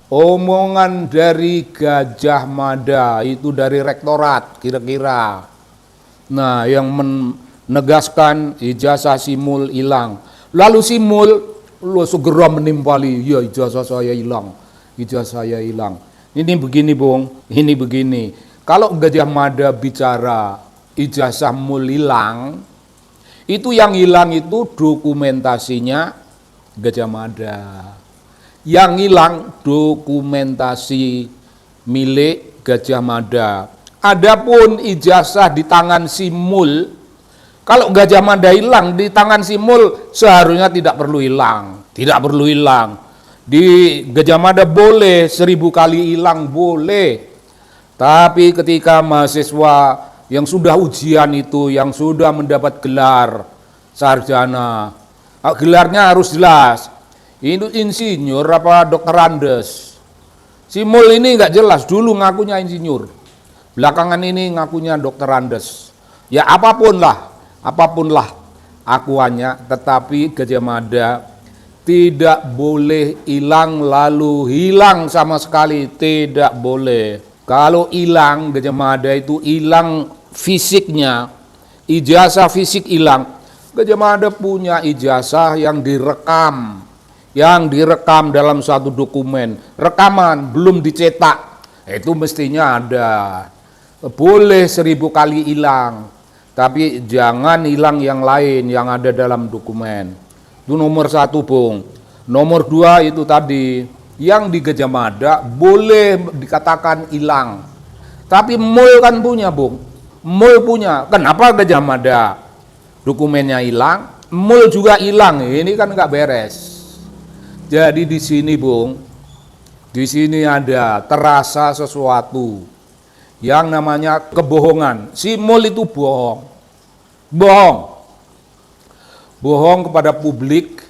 Omongan dari Gajah Mada itu dari rektorat kira-kira. Nah, yang menegaskan ijazah Simul hilang. Lalu Simul lo segera menimpali, ya ijazah saya hilang, ijazah saya hilang. Ini begini Bung, ini begini. Kalau Gajah Mada bicara ijazah mul hilang, itu yang hilang itu dokumentasinya Gajah Mada. Yang hilang dokumentasi milik Gajah Mada. Adapun ijazah di tangan Simul, kalau Gajah Mada hilang di tangan Simul seharusnya tidak perlu hilang, tidak perlu hilang. Di Gajah Mada boleh 1000 kali hilang boleh. Tapi ketika mahasiswa yang sudah ujian itu, yang sudah mendapat gelar sarjana, gelarnya harus jelas. Ini insinyur apa dokter Andes. Simul ini nggak jelas, dulu ngakunya insinyur. Belakangan ini ngakunya dokter Andes. Ya apapun lah akuannya, tetapi Gajah Mada tidak boleh hilang lalu hilang sama sekali, tidak boleh. Kalau hilang Gajah Mada itu hilang fisiknya, ijazah fisik hilang. Gajah Mada punya ijazah yang direkam dalam satu dokumen, rekaman belum dicetak, itu mestinya ada. Boleh 1000 kali hilang, tapi jangan hilang yang lain yang ada dalam dokumen. Itu nomor 1 Bung. Nomor 2 itu tadi, yang di Gajah Mada boleh dikatakan hilang, tapi MUL kan punya Bung, MUL punya. Kenapa Gajah Mada dokumennya hilang, MUL juga hilang? Ini kan nggak beres. Jadi di sini Bung, di sini ada terasa sesuatu yang namanya kebohongan. Si MUL itu bohong kepada publik,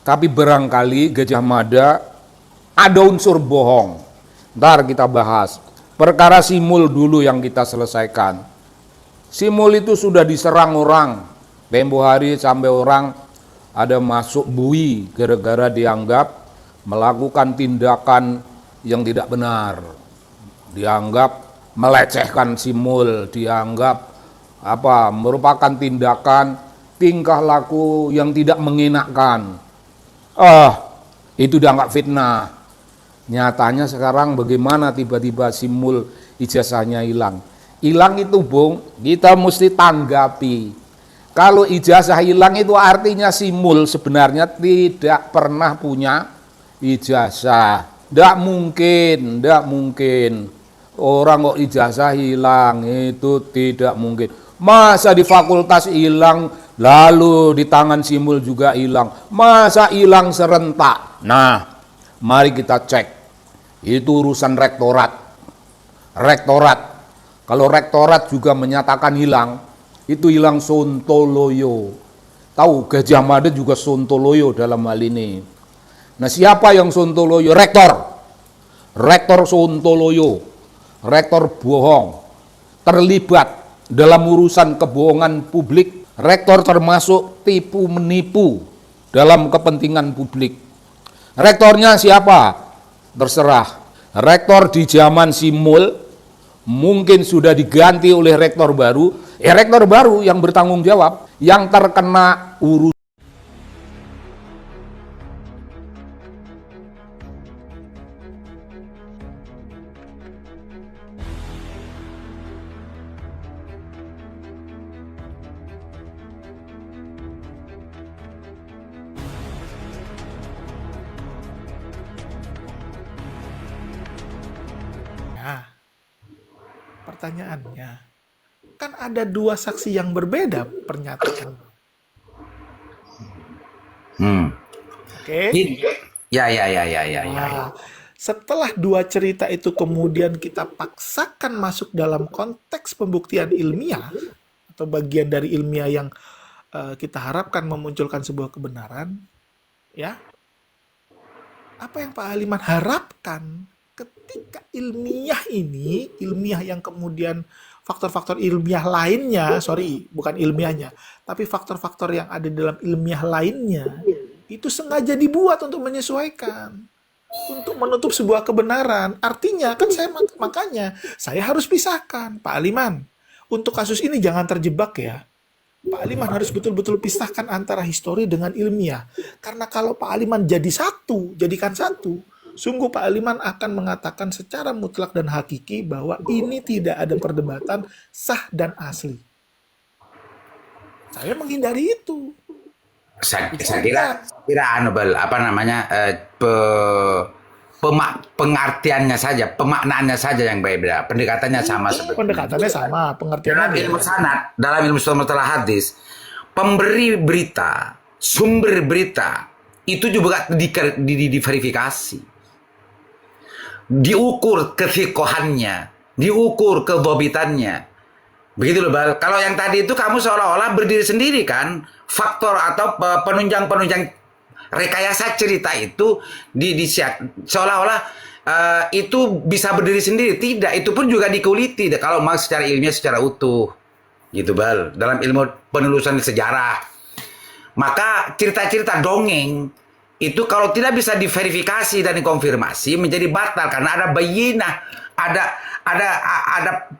tapi barangkali Gajah Mada ada unsur bohong. Ntar kita bahas. Perkara Simul dulu yang kita selesaikan. Simul itu sudah diserang orang. Tempo hari sampai orang ada masuk bui gara-gara dianggap melakukan tindakan yang tidak benar. Dianggap melecehkan Simul, dianggap merupakan tindakan tingkah laku yang tidak mengenakan. Itu dianggap fitnah. Nyatanya sekarang bagaimana tiba-tiba Simul ijazahnya hilang. Hilang itu Bung, kita mesti tanggapi. Kalau ijazah hilang itu artinya Simul sebenarnya tidak pernah punya ijazah. Tidak mungkin. Orang kok ijazah hilang, itu tidak mungkin. Masa di fakultas hilang, lalu di tangan Simul juga hilang. Masa hilang serentak? Nah, mari kita cek. Itu urusan rektorat. Kalau rektorat juga menyatakan hilang, itu hilang sontoloyo. Tahu Gajah Mada juga sontoloyo dalam hal ini. Nah, siapa yang sontoloyo? Rektor sontoloyo. Rektor bohong. Terlibat dalam urusan kebohongan publik. Rektor termasuk tipu menipu dalam kepentingan publik. Rektornya siapa? Terserah. Rektor di zaman Simul mungkin sudah diganti oleh rektor baru. Rektor baru yang bertanggung jawab, yang terkena urusan. Nah, pertanyaannya, kan ada 2 saksi yang berbeda pernyataan. Oke. Ya. Nah, setelah 2 cerita itu kemudian kita paksakan masuk dalam konteks pembuktian ilmiah atau bagian dari ilmiah yang kita harapkan memunculkan sebuah kebenaran, ya. Apa yang Pak Haliman harapkan ketika ilmiah ini, ilmiah yang kemudian faktor-faktor ilmiah lainnya, bukan ilmiahnya, tapi faktor-faktor yang ada dalam ilmiah lainnya, itu sengaja dibuat untuk menyesuaikan. untuk menutup sebuah kebenaran. Artinya kan makanya saya harus pisahkan, Pak Aliman. Untuk kasus ini jangan terjebak ya. Pak Aliman harus betul-betul pisahkan antara histori dengan ilmiah. Karena kalau Pak Aliman jadikan satu, sungguh Pak Aliman akan mengatakan secara mutlak dan hakiki bahwa ini tidak ada perdebatan sah dan asli. Saya menghindari itu. Saya kira apa namanya, pengertiannya saja, pemaknaannya saja yang berbeda, pendekatannya sama sebetulnya. Pendekatannya sama, pengertiannya Dalam ilmu sanad, dalam ilmu mustalah hadis, pemberi berita, sumber berita itu juga diverifikasi, diukur kefiqahannya, diukur kedobitannya. Begitu loh, Bal. Kalau yang tadi itu kamu seolah-olah berdiri sendiri kan, faktor atau penunjang-penunjang rekayasa cerita itu seolah-olah itu bisa berdiri sendiri. Tidak, itu pun juga dikuliti kalau mau secara ilmiah, secara utuh. Gitu, Bal. Dalam ilmu penelusuran sejarah. Maka cerita-cerita dongeng itu kalau tidak bisa diverifikasi dan dikonfirmasi menjadi batal karena ada bayinah, ada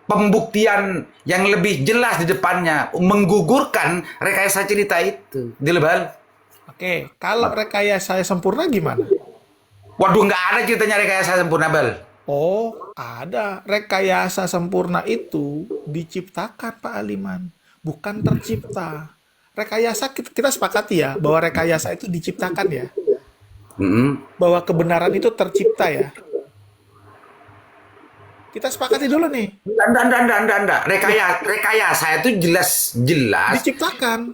pembuktian yang lebih jelas di depannya menggugurkan rekayasa cerita itu. Dilebal. Oke, kalau rekayasa sempurna gimana? Waduh, nggak ada ceritanya rekayasa sempurna, Bal. Oh, ada. Rekayasa sempurna itu diciptakan, Pak Aliman, bukan tercipta. Rekayasa kita sepakati ya bahwa rekayasa itu diciptakan ya. Bahwa kebenaran itu tercipta ya. Kita sepakati dulu nih. Enggak. Rekayasa itu jelas Diciptakan.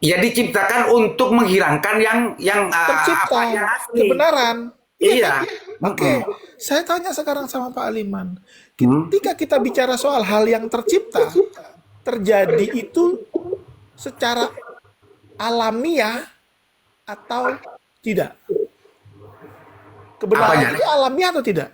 Ya diciptakan untuk menghilangkan yang Tercipta. yang asli. Kebenaran. Iya. Oke. Saya tanya sekarang sama Pak Aliman. Ketika kita bicara soal hal yang tercipta, terjadi itu secara alamiah atau tidak? Kebenaran itu alamiah atau tidak?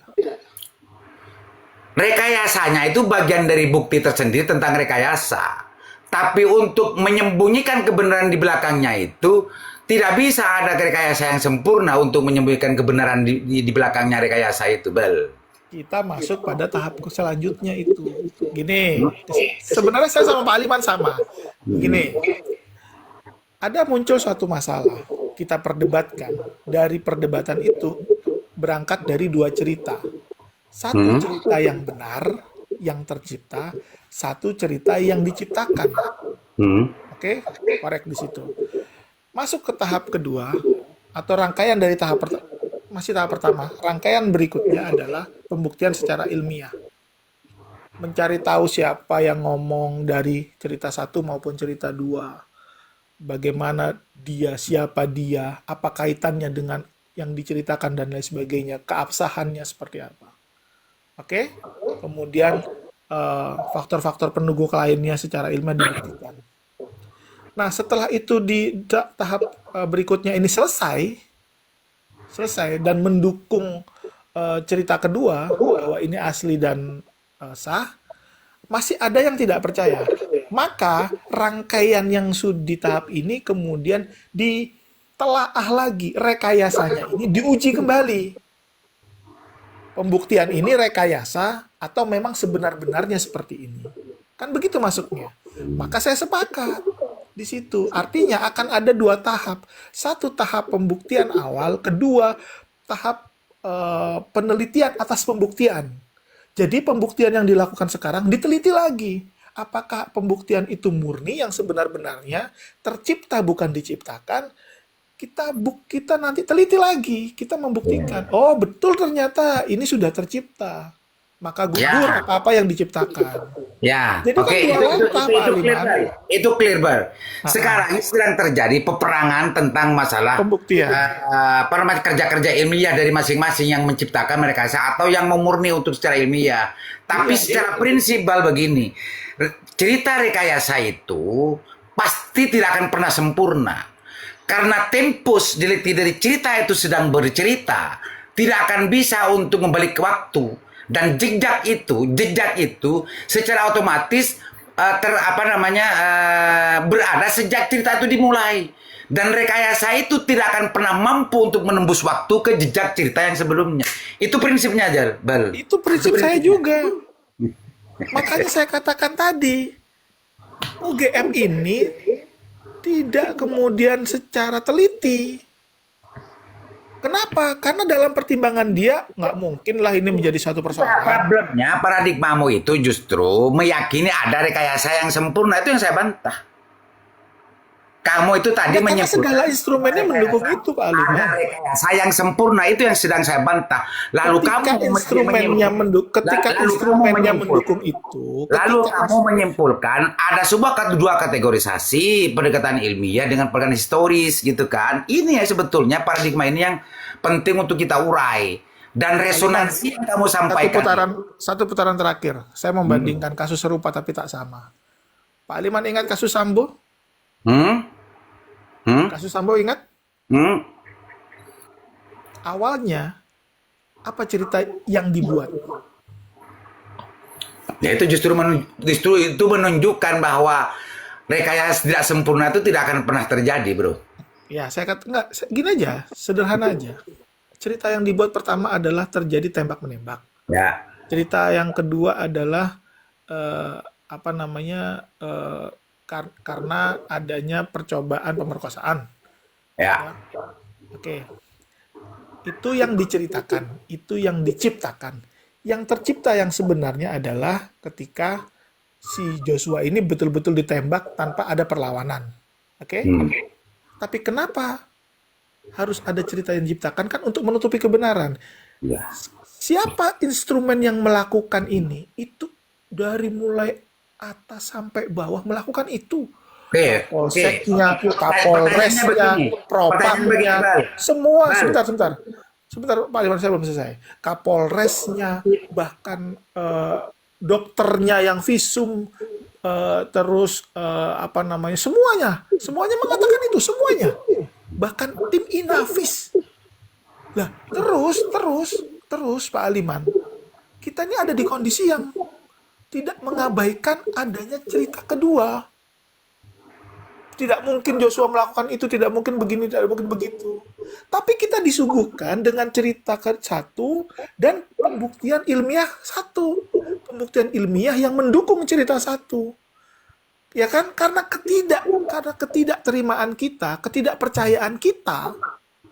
Rekayasanya itu bagian dari bukti tersendiri tentang rekayasa. Tapi untuk menyembunyikan kebenaran di belakangnya itu tidak bisa ada rekayasa yang sempurna untuk menyembunyikan kebenaran di belakangnya rekayasa itu, Bel. Kita masuk pada tahap selanjutnya itu. Gini, sebenarnya saya sama Pak Aliman sama. Gini, ada muncul suatu masalah, kita perdebatkan. Dari perdebatan itu berangkat dari dua cerita. Satu cerita yang benar, yang tercipta, satu cerita yang diciptakan. Oke, korek di situ. Masuk ke tahap kedua, atau rangkaian dari tahap pertama. Rangkaian berikutnya adalah pembuktian secara ilmiah. Mencari tahu siapa yang ngomong dari cerita satu maupun cerita dua. Bagaimana dia, siapa dia, apa kaitannya dengan yang diceritakan dan lain sebagainya, keabsahannya seperti apa. Oke, kemudian faktor-faktor pendukung lainnya secara ilmiah dibuktikan. Nah, setelah itu di tahap berikutnya ini selesai dan mendukung cerita kedua bahwa ini asli dan sah, masih ada yang tidak percaya. Maka rangkaian yang sudah di tahap ini kemudian ditelaah lagi, rekayasanya ini diuji kembali. Pembuktian ini rekayasa atau memang sebenar-benarnya seperti ini. Kan begitu masuknya. Maka saya sepakat di situ. Artinya akan ada dua tahap. Satu tahap pembuktian awal, kedua tahap penelitian atas pembuktian. Jadi pembuktian yang dilakukan sekarang diteliti lagi. Apakah pembuktian itu murni yang sebenar-benarnya, tercipta bukan diciptakan? Kita nanti teliti lagi, kita membuktikan. Oh, betul ternyata ini sudah tercipta. Maka gugur apa-apa yang diciptakan. Ya, jadi itu clear, Bar. Sekarang ini sedang terjadi peperangan tentang masalah pembuktian. Kerja-kerja ilmiah dari masing-masing yang menciptakan rekayasa atau yang memurni untuk secara ilmiah. Tapi secara prinsip, Bal, begini. Cerita rekayasa itu pasti tidak akan pernah sempurna. Karena tempus dari cerita itu sedang bercerita, tidak akan bisa untuk membalik ke waktu. Dan jejak itu secara otomatis berada sejak cerita itu dimulai. Dan rekayasa itu tidak akan pernah mampu untuk menembus waktu ke jejak cerita yang sebelumnya. Itu prinsipnya aja, Bal. Itu prinsip saya juga. Makanya saya katakan tadi, UGM ini tidak kemudian secara teliti. Kenapa? Karena dalam pertimbangan dia, nggak mungkin lah ini menjadi satu persoalan. Problemnya paradigmamu itu justru meyakini ada rekayasa yang sempurna. Itu yang saya bantah. Kamu itu tadi Karena segala menyimpulkan instrumennya mendukung itu, Pak Aliman. ada rekayasa yang sempurna, itu yang sedang saya bantah. Lalu Ketika instrumennya mendukung itu, lalu ketika kamu menyimpulkan ada sebuah dua kategorisasi pendekatan ilmiah dengan pendekatan historis gitu kan. Ini ya sebetulnya paradigma ini yang penting untuk kita urai. Dan resonansi yang kamu sampaikan. Satu putaran terakhir, saya membandingkan kasus serupa tapi tak sama. Pak Aliman ingat kasus Sambo? Kasus Sambo ingat? Awalnya apa cerita yang dibuat? Ya itu justru itu menunjukkan bahwa rekayasa tidak sempurna itu tidak akan pernah terjadi, bro. Ya, saya kata enggak, gini aja, sederhana aja. Cerita yang dibuat pertama adalah terjadi tembak menembak. Ya. Cerita yang kedua adalah karena adanya percobaan pemerkosaan. Ya. Oke. Itu yang diceritakan, itu yang diciptakan. Yang tercipta yang sebenarnya adalah ketika si Joshua ini betul-betul ditembak tanpa ada perlawanan. Oke? Tapi kenapa harus ada cerita yang diciptakan? Kan untuk menutupi kebenaran. Ya. Siapa instrumen yang melakukan ini? Itu dari mulai atas sampai bawah melakukan itu. Polseknya, Kapolresnya, Propamnya, semua. Sebentar, Pak Aliman, saya belum selesai. Kapolresnya, bahkan dokternya yang visum, terus semuanya mengatakan itu, semuanya. Bahkan tim Inavis. Lah, terus Pak Aliman, kita ini ada di kondisi yang tidak mengabaikan adanya cerita kedua. Tidak mungkin Joshua melakukan itu, tidak mungkin begini, tidak mungkin begitu. Tapi kita disuguhkan dengan cerita satu dan pembuktian ilmiah satu. Pembuktian ilmiah yang mendukung cerita satu. Ya kan? Karena ketidakterimaan kita, ketidakpercayaan kita,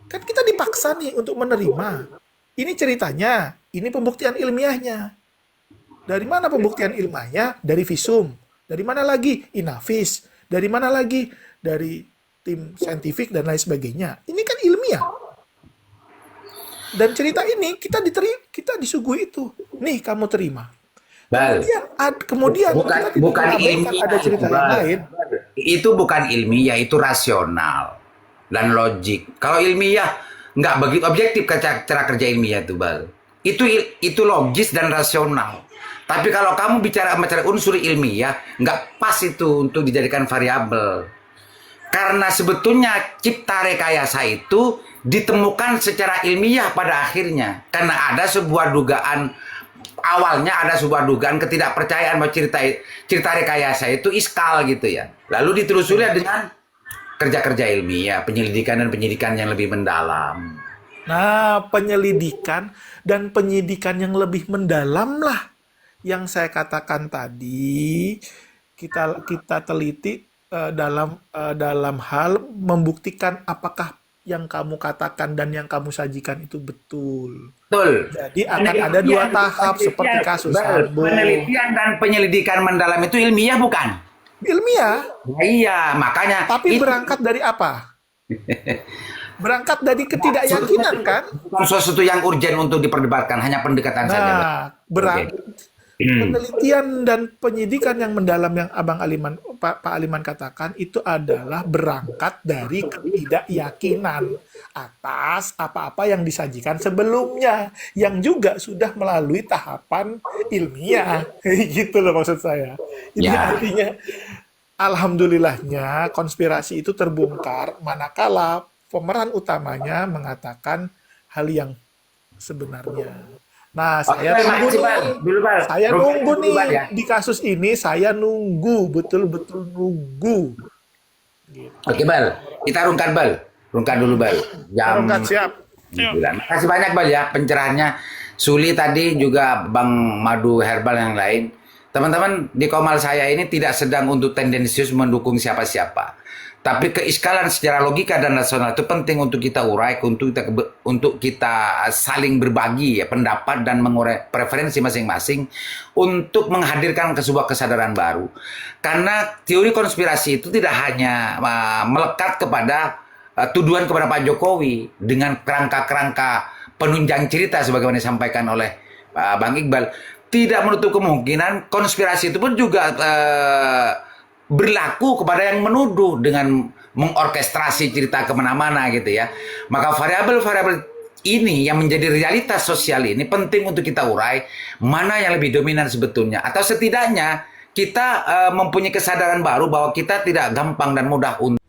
kan kita dipaksa nih untuk menerima. Ini ceritanya, ini pembuktian ilmiahnya. Dari mana pembuktian ilmiahnya? Dari visum. Dari mana lagi? Inavis. Dari mana lagi? Dari tim saintifik dan lain sebagainya. Ini kan ilmiah. Dan cerita ini kita disuguhi itu. Nih kamu terima. Kemudian bukan ilmiah, ada cerita yang lain. Itu bukan ilmiah, itu rasional dan logik. Kalau ilmiah nggak begitu objektif cara kerja ilmiah itu, Bal. Itu logis dan rasional. Tapi kalau kamu bicara unsur ilmiah, nggak pas itu untuk dijadikan variabel. Karena sebetulnya cipta rekayasa itu ditemukan secara ilmiah pada akhirnya. Karena ada sebuah dugaan, awalnya ada sebuah dugaan ketidakpercayaan bahwa cerita rekayasa itu iskal gitu ya. Lalu ditelusuri dengan kerja-kerja ilmiah, penyelidikan dan penyidikan yang lebih mendalam. Nah, penyelidikan dan penyidikan yang lebih mendalam lah yang saya katakan tadi, kita teliti dalam hal membuktikan apakah yang kamu katakan dan yang kamu sajikan itu betul. Betul. Jadi akan ada dua tahap seperti kasus Sambo. Penelitian dan penyelidikan mendalam itu ilmiah bukan? Ilmiah. Nah, iya, makanya. Tapi berangkat dari apa? Berangkat dari ketidakyakinan kan? Bukan sesuatu yang urgen untuk diperdebatkan, hanya pendekatan saja. Penelitian dan penyidikan yang mendalam yang Pak Aliman katakan itu adalah berangkat dari ketidakyakinan atas apa-apa yang disajikan sebelumnya, yang juga sudah melalui tahapan ilmiah. Gitu loh maksud saya. Ini artinya, alhamdulillahnya konspirasi itu terbongkar manakala pemeran utamanya mengatakan hal yang sebenarnya. Nah, saya nunggu nih di kasus ini, saya nunggu, betul-betul nunggu Gitu. Oke, Bal. Kita rungkat, Bal. Rungkat dulu, Bal. Jam Rungkat, siap. 9. Makasih banyak, Bal, ya pencerahannya. Suli tadi juga Bang Madu Herbal yang lain. Teman-teman, di Komal saya ini tidak sedang untuk tendensius mendukung siapa-siapa. Tapi keiskalan secara logika dan rasional itu penting untuk kita urai, untuk kita saling berbagi ya, pendapat dan mengurai preferensi masing-masing untuk menghadirkan ke sebuah kesadaran baru. Karena teori konspirasi itu tidak hanya melekat kepada tuduhan kepada Pak Jokowi dengan kerangka-kerangka penunjang cerita sebagaimana disampaikan oleh Bang Iqbal. Tidak menutup kemungkinan konspirasi itu pun juga berlaku kepada yang menuduh dengan mengorkestrasi cerita kemana-mana gitu ya. Maka variabel-variabel ini yang menjadi realitas sosial ini penting untuk kita urai mana yang lebih dominan sebetulnya. Atau setidaknya kita mempunyai kesadaran baru bahwa kita tidak gampang dan mudah untuk